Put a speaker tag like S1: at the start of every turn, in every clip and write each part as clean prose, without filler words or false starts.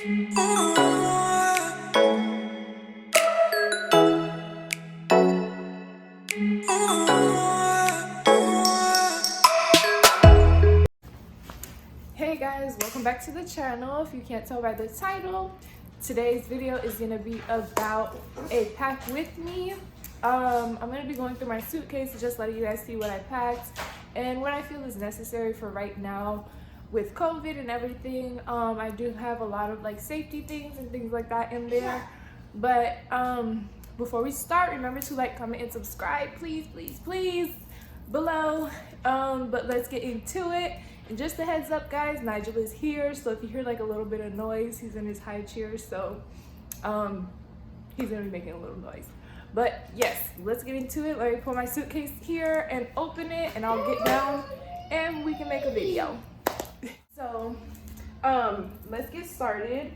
S1: Hey guys, welcome back to the channel. If you can't tell by the title, today's video is going to be about a pack with me. I'm going to be going through my suitcase, just letting you guys see what I packed and what I feel is necessary for right now with COVID and everything. I do have a lot of like safety things and things like that in there, but before we start, remember to like, comment, and subscribe, please below. But let's get into it. And just a heads up guys, Nigel is here, so if you hear like a little bit of noise, he's in his high chair, so he's gonna be making a little noise. But yes, let's get into it. Let me put my suitcase here and open it, and I'll get down and we can make a video. So let's get started.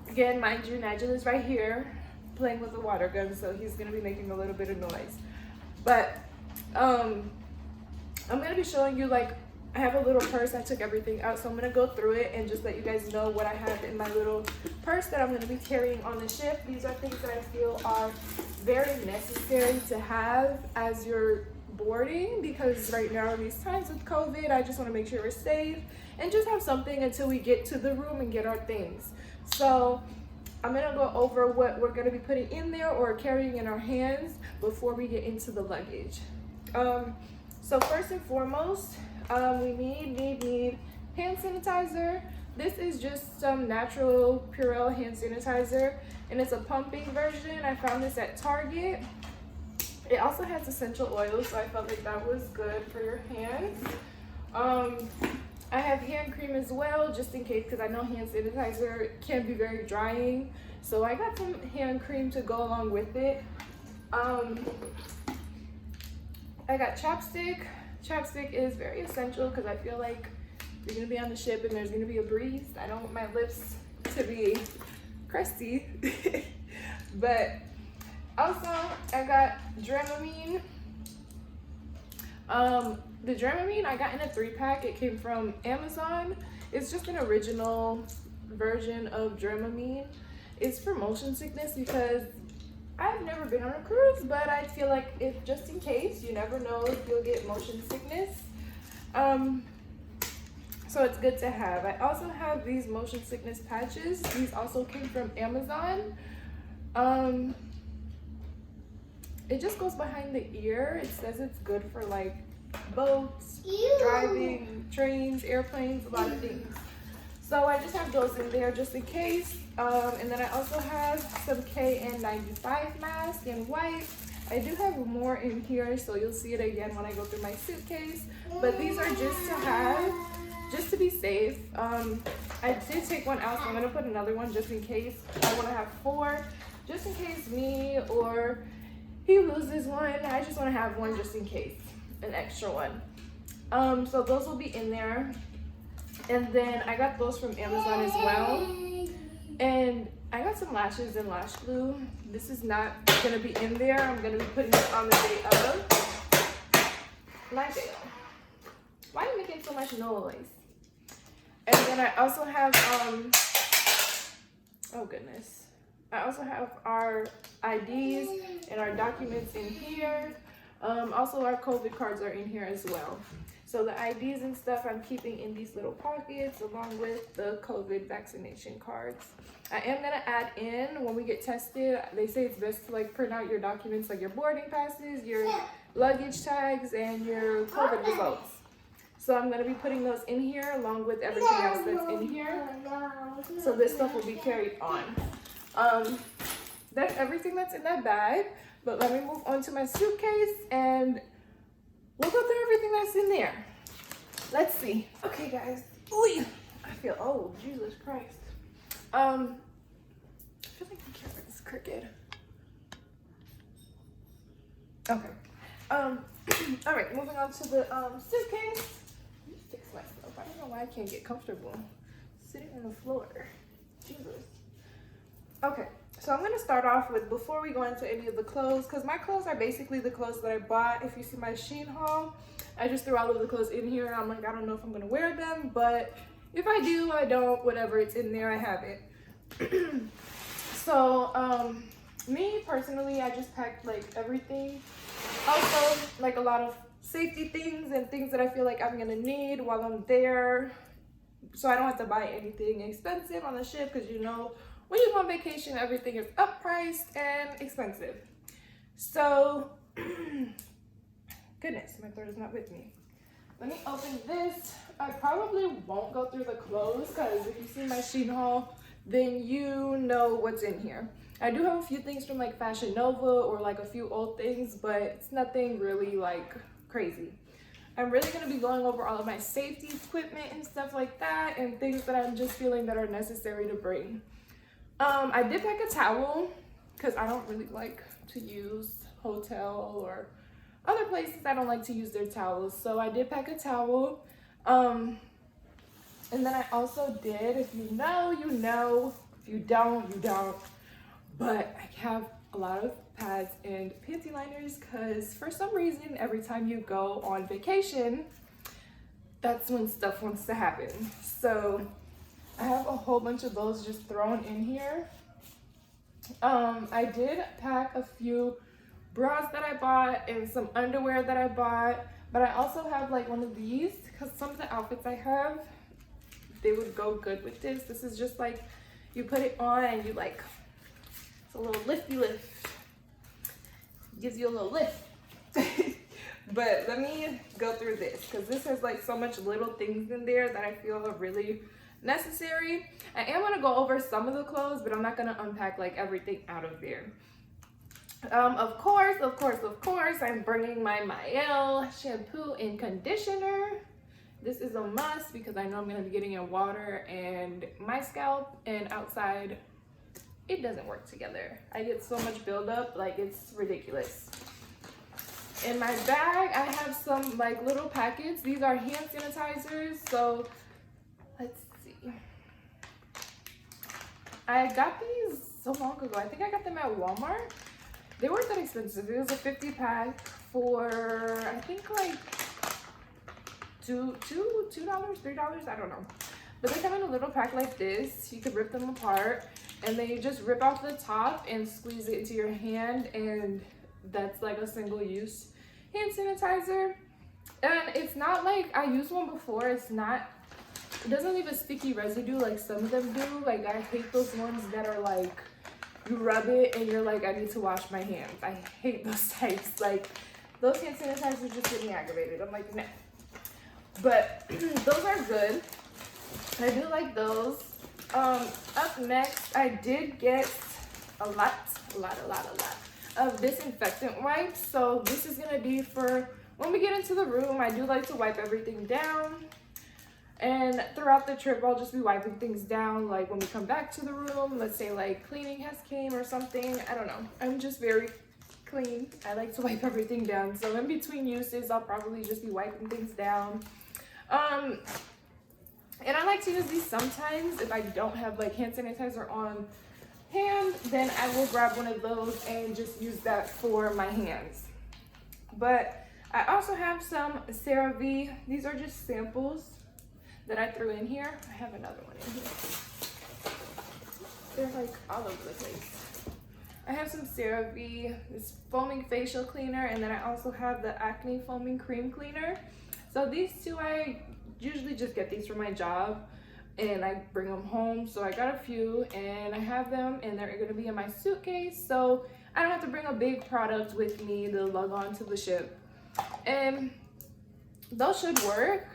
S1: Again, mind you, Nigel is right here playing with the water gun, so he's gonna be making a little bit of noise. But I'm gonna be showing you, like, I have a little purse. I took everything out, so I'm gonna go through it and just let you guys know what I have in my little purse that I'm gonna be carrying on the ship. These are things that I feel are very necessary to have as you're boarding, because right now in these times with COVID, I just want to make sure we're safe and just have something until we get to the room and get our things. So I'm gonna go over what we're gonna be putting in there or carrying in our hands before we get into the luggage. So first and foremost, we need hand sanitizer. This is just some natural Purell hand sanitizer, and it's a pumping version. I found this at Target. It also has essential oils, so I felt like that was good for your hands. I have hand cream as well, just in case, because I know hand sanitizer can be very drying. So I got some hand cream to go along with it. I got chapstick. Chapstick is very essential because I feel like you're gonna be on the ship and there's gonna be a breeze. I don't want my lips to be crusty. But also I got Dramamine. The Dramamine I got in a 3-pack. It came from Amazon. It's just an original version of Dramamine. It's for motion sickness because I've never been on a cruise, but I feel like if just in case, you never know if you'll get motion sickness. So it's good to have. I also have these motion sickness patches. These also came from Amazon. It just goes behind the ear. It says it's good for like boats, driving, trains, airplanes, a lot of things. So I just have those in there just in case. And then I also have some KN95 mask in white. I do have more in here, so you'll see it again when I go through my suitcase. But these are just to have, just to be safe. I did take one out, so I'm gonna put another one just in case. I wanna have 4, just in case me or he loses one. I just wanna have one just in case, an extra one. So those will be in there. And then I got those from Amazon as well. And I got some lashes and lash glue. This is not gonna be in there. I'm gonna be putting it on the day of my day. Why are you making so much noise? And then I also have, oh goodness. I also have our IDs and our documents in here. Also our COVID cards are in here as well. So the IDs and stuff I'm keeping in these little pockets along with the COVID vaccination cards. I am gonna add in, when we get tested, they say it's best to like print out your documents, like your boarding passes, your luggage tags, and your COVID results. So I'm gonna be putting those in here along with everything else that's in here. So this stuff will be carried on. That's everything that's in that bag. But let me move on to my suitcase and we'll go through everything that's in there. Let's see. Okay, guys. Ooh, I feel, oh, Jesus Christ. I feel like the camera is crooked. Okay. All right, moving on to the suitcase. Let me fix myself. I don't know why I can't get comfortable sitting on the floor. Jesus. Okay. So I'm gonna start off with, before we go into any of the clothes, because my clothes are basically the clothes that I bought. If you see my Shein haul, I just threw all of the clothes in here. I'm like, I don't know if I'm gonna wear them, but if I do, I don't, whatever, it's in there, I have it. So me personally, I just packed like everything. Also, like a lot of safety things and things that I feel like I'm gonna need while I'm there, so I don't have to buy anything expensive on the ship, because you know when you go on vacation everything is uppriced and expensive. So goodness, my throat is not with me. Let me open this. I probably won't go through the clothes, because if you see my Shein haul, then you know what's in here. I do have a few things from like Fashion Nova, or like a few old things, but it's nothing really like crazy. I'm really going to be going over all of my safety equipment and stuff like that, and things that I'm just feeling that are necessary to bring. I did pack a towel, because I don't really like to use hotel or other places. I don't like to use their towels, so I did pack a towel. And then I also did, if you know, you know. If you don't, you don't. But I have a lot of pads and panty liners, because for some reason, every time you go on vacation, that's when stuff wants to happen. So I have a whole bunch of those just thrown in here. I did pack a few bras that I bought and some underwear that I bought, but I also have like one of these, because some of the outfits I have, they would go good with this. This is just like, you put it on and you like, it's a little lifty lift. Gives you a little lift. But let me go through this, because this has like so much little things in there that I feel are really necessary. I am going to go over some of the clothes, but I'm not going to unpack like everything out of there. Of course, I'm bringing my Mael shampoo and conditioner. This is a must, because I know I'm going to be getting in water, and my scalp and outside, it doesn't work together. I get so much buildup, like it's ridiculous. In my bag, I have some like little packets. These are hand sanitizers. So let's see. I got these so long ago. I think I got them at Walmart. They weren't that expensive. It was a 50 pack for, I think like $2, $3, I don't know. But they come in a little pack like this. You could rip them apart, and then you just rip off the top and squeeze it into your hand, and that's like a single use hand sanitizer. And it's not like, I used one before, it doesn't leave a sticky residue like some of them do. Like I hate those ones that are like, you rub it and you're like, I need to wash my hands. I hate those types. Like those hand sanitizers just get me aggravated. I'm like, nah. But those are good. I do like those. Up next, I did get a lot of disinfectant wipes. So this is gonna be for when we get into the room. I do like to wipe everything down, and throughout the trip I'll just be wiping things down. Like when we come back to the room, let's say like cleaning has came or something, I don't know, I'm just very clean. I like to wipe everything down, so in between uses I'll probably just be wiping things down. And I like to use these sometimes if I don't have like hand sanitizer on hand, then I will grab one of those and just use that for my hands. But I also have some CeraVe. These are just samples that I threw in here. I have another one in here. They're like all over the place. I have some CeraVe, this foaming facial cleaner, and then I also have the acne foaming cream cleaner. So these two, I usually just get these for my job and I bring them home. So I got a few and I have them, and they're gonna be in my suitcase, so I don't have to bring a big product with me to lug on to the ship. And those should work.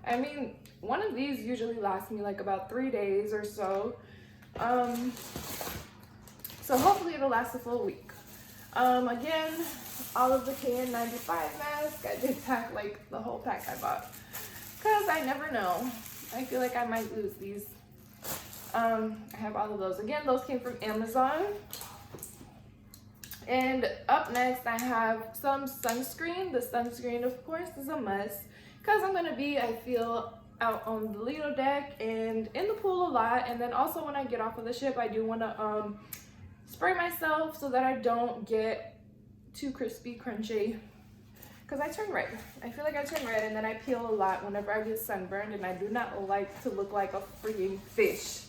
S1: I mean, one of these usually lasts me like about 3 days or so. So hopefully it'll last a full week. Again, all of the KN95 masks, I did pack like the whole pack I bought, because I never know. I feel like I might lose these. I have all of those. Again, those came from Amazon. And up next, I have some sunscreen. The sunscreen, of course, is a must, because I'm going to be, I feel, out on the Lido deck and in the pool a lot. And then also when I get off of the ship, I do want to spray myself so that I don't get too crispy, crunchy, because I turn red. I feel like I turn red, and then I peel a lot whenever I get sunburned, and I do not like to look like a freaking fish.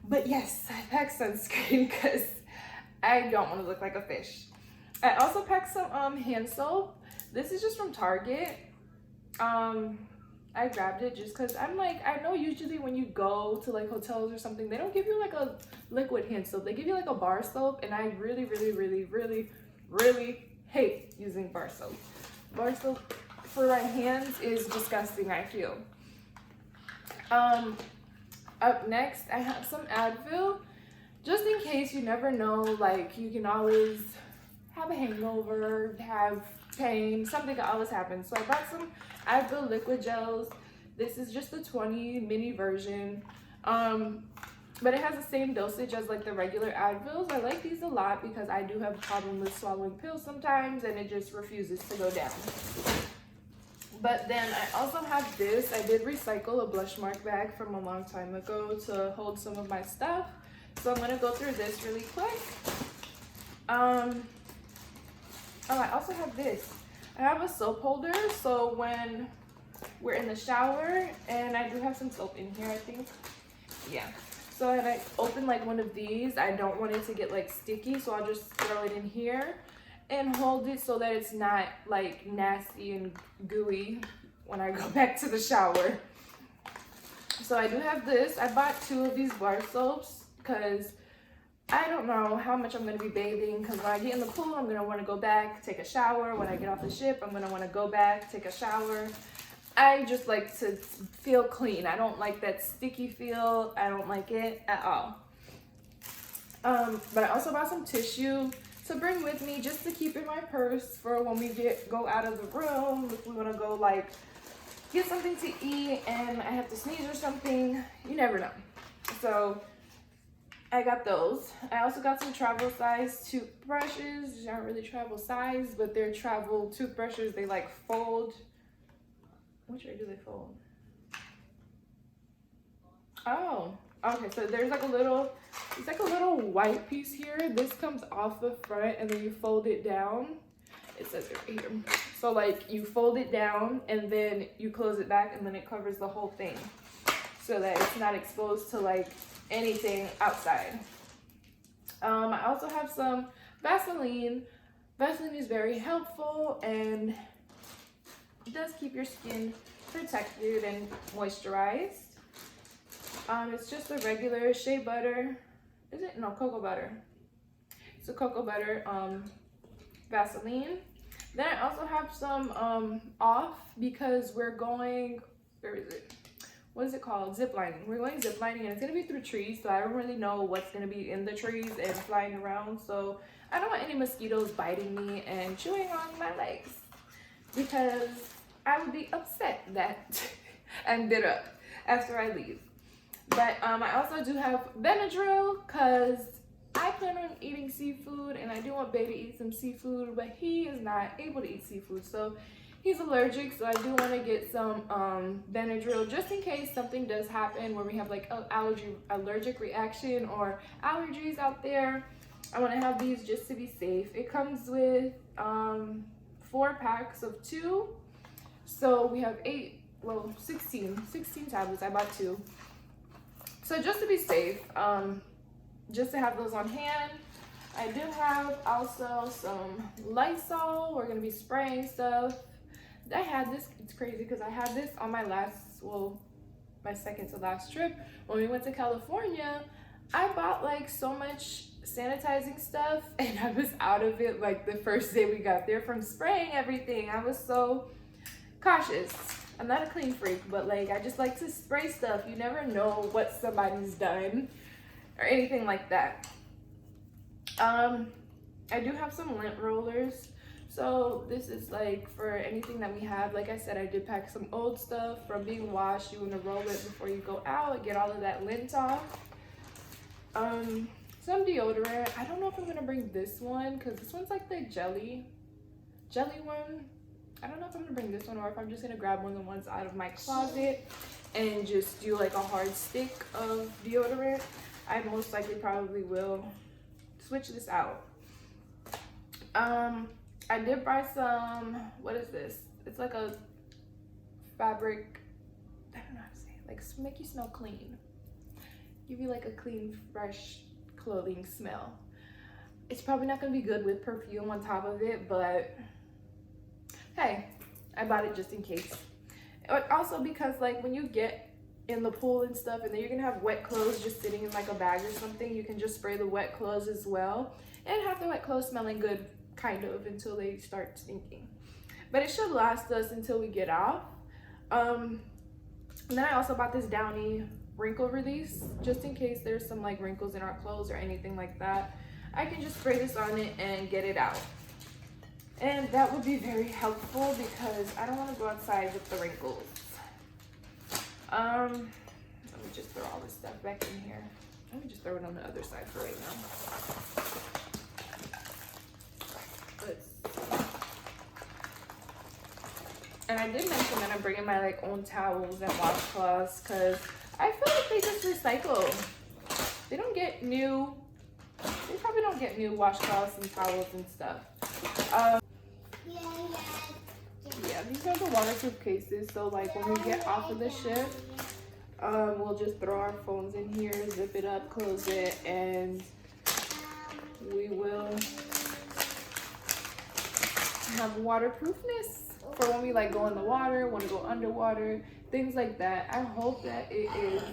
S1: But yes, I packed sunscreen because I don't want to look like a fish. I also packed some hand soap. This is just from Target. I grabbed it just because I'm like, I know usually when you go to like hotels or something, they don't give you like a liquid hand soap. They give you like a bar soap, and I really, really, really, really, really hate using bar soap. Bar soap for my hands is disgusting, I feel. Up next, I have some Advil. Just in case, you never know, like you can always have a hangover, have pain, something can always happen. So I bought some Advil liquid gels. This is just the 20 mini version, but it has the same dosage as like the regular Advils. I like these a lot because I do have a problem with swallowing pills sometimes, and it just refuses to go down. But then I also have this. I did recycle a blush mark bag from a long time ago to hold some of my stuff. So I'm gonna go through this really quick. Oh, I also have this. I have a soap holder, so when we're in the shower, and I do have some soap in here, I think. Yeah. So when I open like one of these, I don't want it to get like sticky, so I'll just throw it in here and hold it so that it's not like nasty and gooey when I go back to the shower. So I do have this. I bought 2 of these bar soaps because I don't know how much I'm going to be bathing, because when I get in the pool, I'm going to want to go back, take a shower. When I get off the ship, I'm going to want to go back, take a shower. I just like to feel clean. I don't like that sticky feel. I don't like it at all. But I also bought some tissue to bring with me just to keep in my purse for when we go out of the room. If we want to go like get something to eat and I have to sneeze or something, you never know. So I got those. I also got some travel size toothbrushes. These aren't really travel size, but they're travel toothbrushes. They like fold. Which way do they fold? Oh, okay. So there's like a little, it's like a little white piece here. This comes off the front and then you fold it down. It says it right here. So like you fold it down and then you close it back and then it covers the whole thing so that it's not exposed to like anything outside. I also have some Vaseline. Vaseline is very helpful and it does keep your skin protected and moisturized. It's just a regular shea butter. Is it? No, cocoa butter. It's a cocoa butter Vaseline. Then I also have some off because we're going, where is it? What is it called? Zip lining. We're going zip lining and it's gonna be through trees, so I don't really know what's gonna be in the trees and flying around. So I don't want any mosquitoes biting me and chewing on my legs because I would be upset that and bit up after I leave. But I also do have Benadryl because I plan on eating seafood and I do want Bay to eat some seafood, but he is not able to eat seafood. So he's allergic, so I do want to get some Benadryl just in case something does happen where we have like an allergic reaction or allergies out there. I want to have these just to be safe. It comes with 4 packs of 2. So we have 16 tablets. I bought 2. So just to be safe, just to have those on hand. I do have also some Lysol. We're gonna be spraying stuff. I had this, it's crazy because I had this on my my second to last trip. When we went to California, I bought like so much sanitizing stuff and I was out of it like the first day we got there from spraying everything. I was so cautious. I'm not a clean freak, but like I just like to spray stuff. You never know what somebody's done or anything like that. I do have some lint rollers. So this is like for anything that we have. Like I said, I did pack some old stuff from being washed. You want to roll it before you go out, get all of that lint off. Some deodorant. I don't know if I'm gonna bring this one because this one's like the jelly one. I don't know if I'm gonna bring this one or if I'm just gonna grab one of the ones out of my closet and just do like a hard stick of deodorant. I most likely probably will switch this out. I did buy some, what is this? It's like a fabric, I don't know how to say it, like make you smell clean. give you like a clean, fresh clothing smell. It's probably not gonna be good with perfume on top of it, but hey, I bought it just in case. But also because like when you get in the pool and stuff, and then you're gonna have wet clothes just sitting in like a bag or something, you can just spray the wet clothes as well and have the wet clothes smelling good, kind of, until they start stinking. But it should last us until we get off. And then I also bought this Downy wrinkle release, just in case there's some like wrinkles in our clothes or anything like that. I can just spray this on it and get it out. And that would be very helpful because I don't want to go outside with the wrinkles. Let me just throw all this stuff back in here. Let me just throw it on the other side for right now. Let's see. And I did mention that I'm bringing my like own towels and washcloths because I feel like they just recycle. They don't get new. They probably don't get new washcloths and towels and stuff. Yeah, these are the waterproof cases. So like when we get off of the ship, we'll just throw our phones in here, zip it up, close it, and we will have waterproofness for when we like go in the water, want to go underwater, things like that. I hope that it is,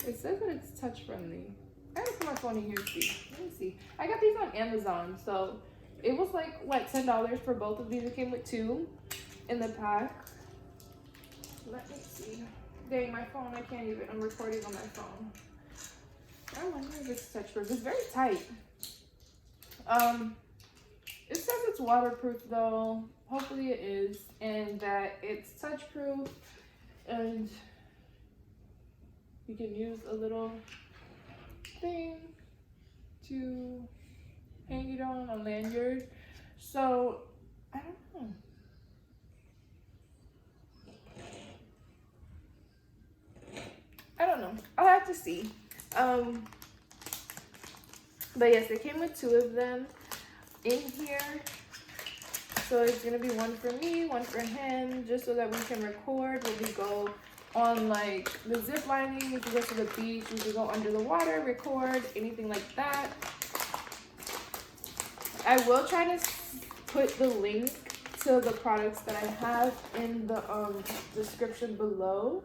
S1: it says that it's touch friendly. I gotta put my phone in here and see. Let me see. I got these on Amazon, so it was like, what, $10 for both of these. It came with 2 in the pack. Let me see. Dang, my phone, I can't even, I'm recording on my phone. I wonder if it's touch proof. It's very tight. It says it's waterproof though. Hopefully it is. And that it's touch proof. And you can use a little thing to hang it on a lanyard. So I don't know. I don't know. I'll have to see. But yes, it came with 2 of them in here. So it's gonna be one for me, one for him, just so that we can record when we go on like the zip lining, we can go to the beach, we can go under the water, record, anything like that. I will try to put the link to the products that I have in the description below.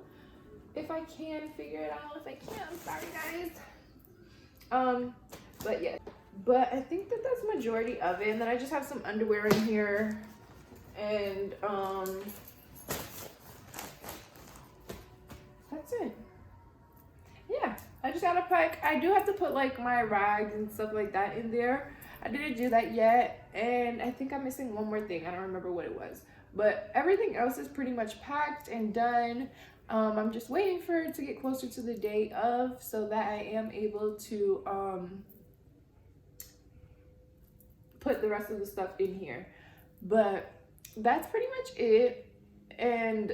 S1: If I can figure it out, if I can, I'm sorry guys. But yeah, but I think that that's majority of it. And then I just have some underwear in here, and that's it. Yeah, I just gotta pack. I do have to put like my rags and stuff like that in there. I didn't do that yet, and I think I'm missing one more thing. I don't remember what it was, but everything else is pretty much packed and done. I'm just waiting for it to get closer to the day of, so that I am able to put the rest of the stuff in here. But that's pretty much it, and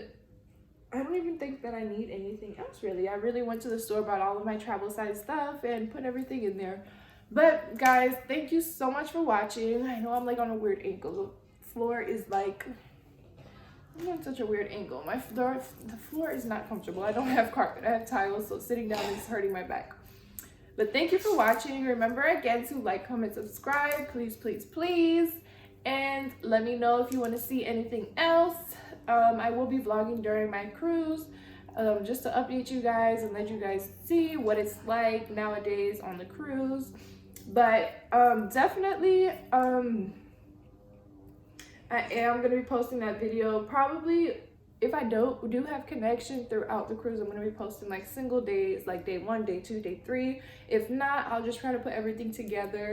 S1: I don't even think that I need anything else really. I really went to the store, bought all of my travel size stuff, and put everything in there. But guys, thank you so much for watching. I know I'm like on a weird angle. The floor is like, I'm on such a weird angle. The floor is not comfortable. I don't have carpet, I have tiles, so sitting down is hurting my back. But thank you for watching. Remember again to like, comment, subscribe, please, please, please. And let me know if you want to see anything else. I will be vlogging during my cruise, just to update you guys and let you guys see what it's like nowadays on the cruise. But definitely, I am going to be posting that video probably. If I do have connection throughout the cruise, I'm going to be posting like single days, like day 1, day 2, day 3. If not, I'll just try to put everything together